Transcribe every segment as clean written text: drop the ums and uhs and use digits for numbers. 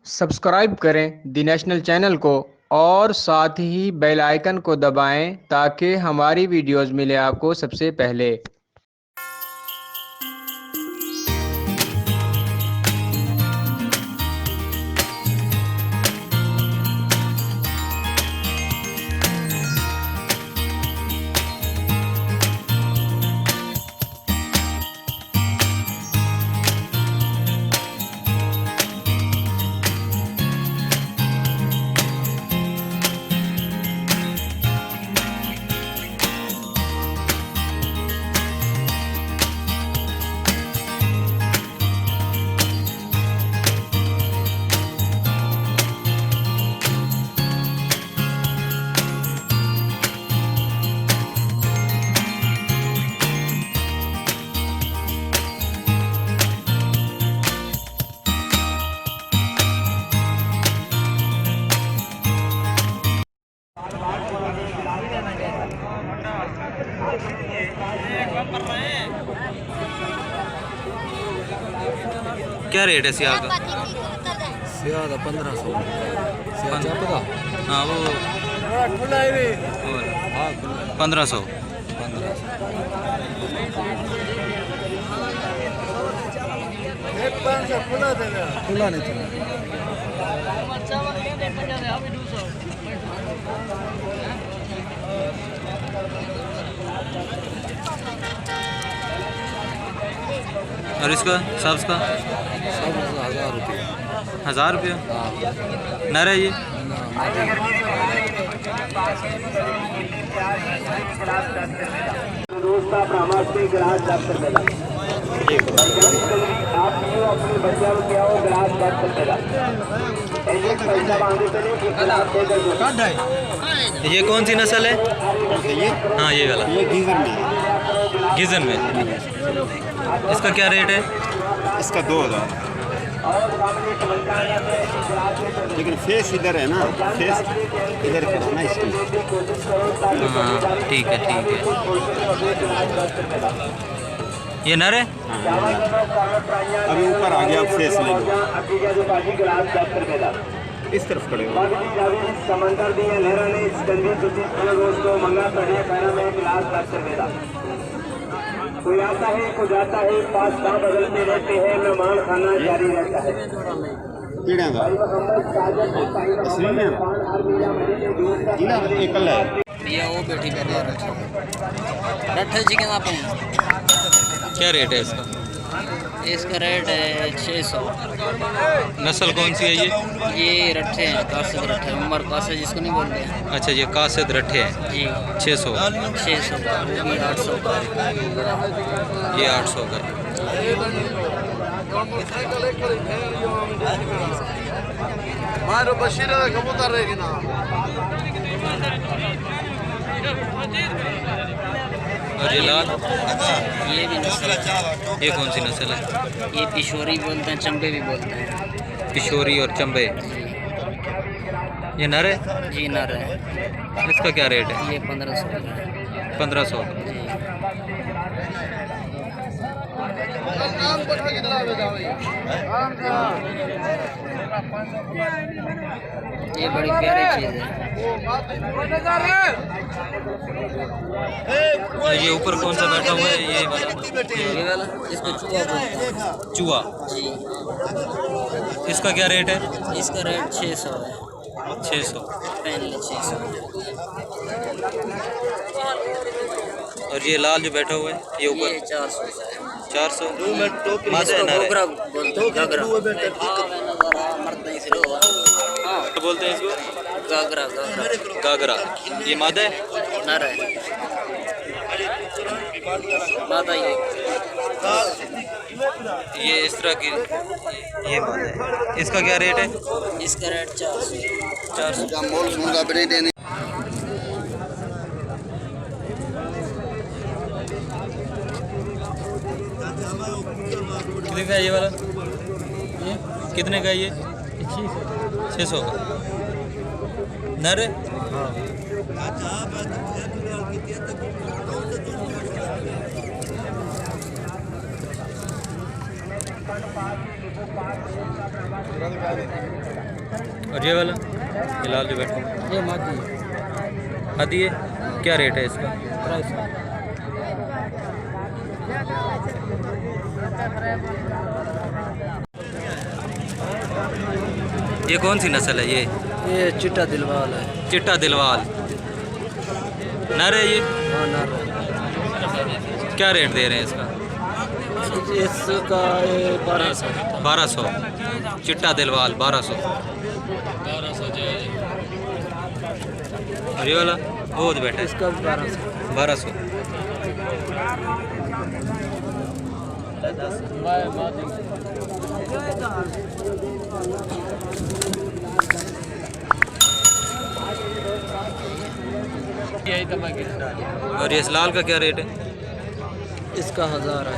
Subscribe करें दी national channel को और साथ ही बेल आइकन को दबाएं ताकि हमारी वीडियोस मिले आपको सबसे पहले। क्या रेट है सियाह का? सियाह का 1500। हाँ वो 1500। खुला नहीं था। और इसका सब्ज का सब 1000 रुपये। 1000 रुपये नर है ये? ये कौन सी नस्ल है? हाँ ये वाला। ये गिजन में। इसका क्या रेट है? इसका 2000। लेकिन फेस इधर है ना, फेस इधर करना इसकी। हाँ ठीक है ठीक है। ये नर है? अभी ऊपर आ गया, फेस ले लो। इस तरफ खड़े हो। समंदर दिए लहरा ने इस गंदी दोस्तों मंगा पड़े पैरा में गिलास कर देगा। कोई आता है कोई जाता है, पास गाँव बदलते रहते हैं, मेहमान खाना जारी रहता है। भैया वो बेटी कर रहा है रट्ठे चिकन आप क्या रेट है इसका? इसका रेट है 600। नस्ल कौन सी है ये रट्ठे हैं, कासिद रट्ठे, उमर कासिद जिसको नहीं बोलते हैं। अच्छा ये कासिद रट्ठे हैं। जी 600। 600 ये 800 का। ये 800 का। मारो बशीर कबूतर रहेगी ना। और ये लाल? ये भी नस्ल है। ये कौन सी नस्ल है? ये पिशोरी बोलते हैं, चंबे भी बोलते हैं। किशोरी और चंबे। ये नर है? जी नर है। इसका क्या रेट है? ये 1500 का। 1500। ये बड़ी प्यारी चीज़ है। ये ऊपर कौन सा बैठा हुआ है? ये वाला इसको चूहा बोलते हैं। चूहा। जी इसका क्या रेट है? इसका रेट 600 है। 600। पहले 600। और ये लाल जो बैठा हुआ है ये ऊपर? ये 400 का है। 400। मादा है, नर है? घोघरा बोलते हैं, घाघरा। मर्द नहीं सिर्फ हुआ। क्या बोलते हैं इसको? घाघरा घाघरा। गागरा। ये मादा है? नर है। मादा ये इस तरह की ये मादा है। इसका क्या रेट है? इसका रेट 400। 400। मोल मुर्गा बने देने। कितने का है ये वाला? ये कितने का है ये? 600 का। नर है? और ये वाला ये लाल जो बैठा ये मादी आदि है, क्या रेट है इसका? ये कौन सी नस्ल है ये चिट्टा दिलवाल है। चिट्टा दिलवाल नर है ये? हाँ नर क्या रेट दे रहे हैं इसका? इसका 1200 चिट्टा दिलवाल 1200। और ये वाला वो तो बैठा है इसका 1200। और ये इस लाल का क्या रेट है? इसका 1000 है।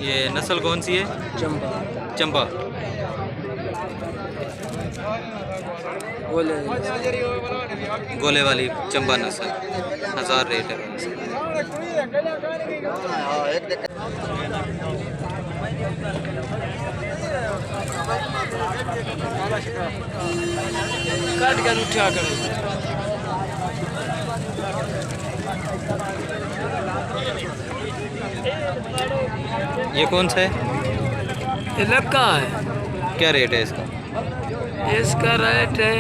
ये नस्ल कौन सी है? चंपा चंपा। बोले गोले वाली चंपा नस्ल 1000 रेट है। काट कर उठा कर ये कौन सा है? ये लक्का है। क्या रेट है इसका? इसका रेट है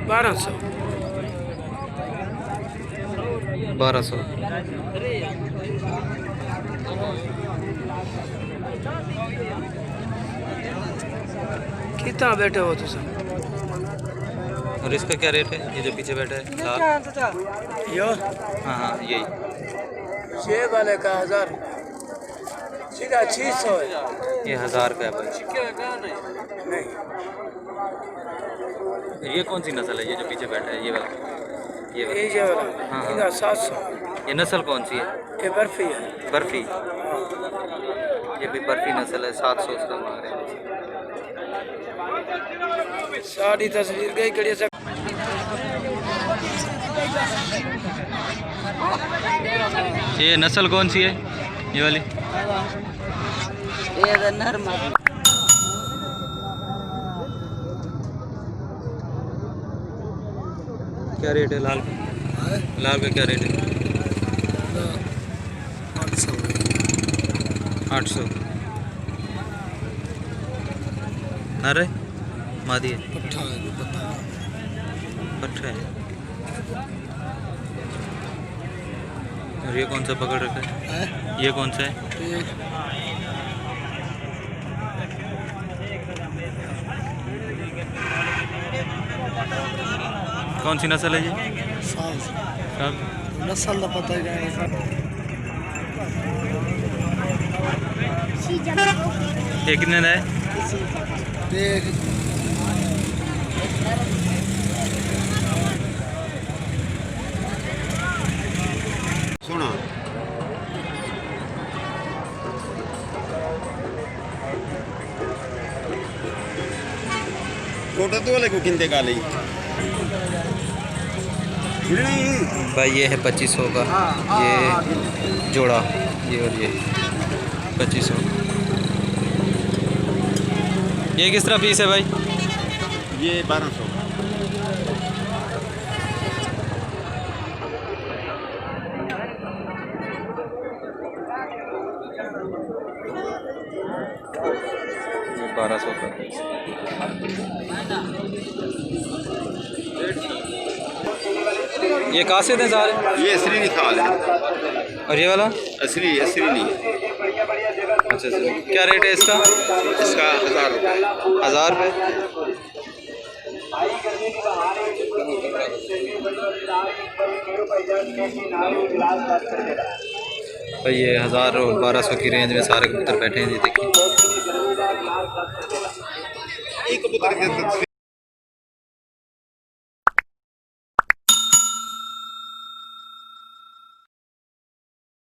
1200। 1200। कितना बैठे हो तुम? और इसका क्या रेट है? ये जो पीछे बैठा है लाल? यो हाँ हाँ यही। ये वाले का 1000 सीधा 600 है। ये 1000 का है भाई। नहीं ये कौन सी नस्ल है? ये जो पीछे बैठा है ये वाला? ये वाला। ये वाला हाँ, हाँ। इधर 700। ये नस्ल कौन सी है? ये बर्फी है। बर्फी। ये भी बर्फी नस्ल है 700 उसका मांग रहे हैं। सारी तस्वीर गई कड़ी से। ये नस्ल कौन सी है? ये वाली? ये नर मादी। क्या रेट है लाल का? लाल का क्या रेट है? 800। नर है मादी है? पट्ठा है। और ये कौन सा पकड़ रखा है? ये कौन सा है? कौन सी नस्ल है ये? नस्ल का पता है। ये कितने का है? सुना कोटा तो वाले को किंते का ली भाई ये है 2500 का। ये जोड़ा ये और ये 2500। ये किस तरह पीस है भाई? ये 1200। ये 1200 का। ये कासिद है सारे? ये असली निकाल है। और ये वाला? असली नहीं। अच्छा अच्छा। क्या रेट है इसका? इसका 1000 रुपये। 1000 रुपये। भाई ये 1000 और 1200 की रेंज में सारे कबूतर बैठे हैं। ये देखिए एक कबूतर के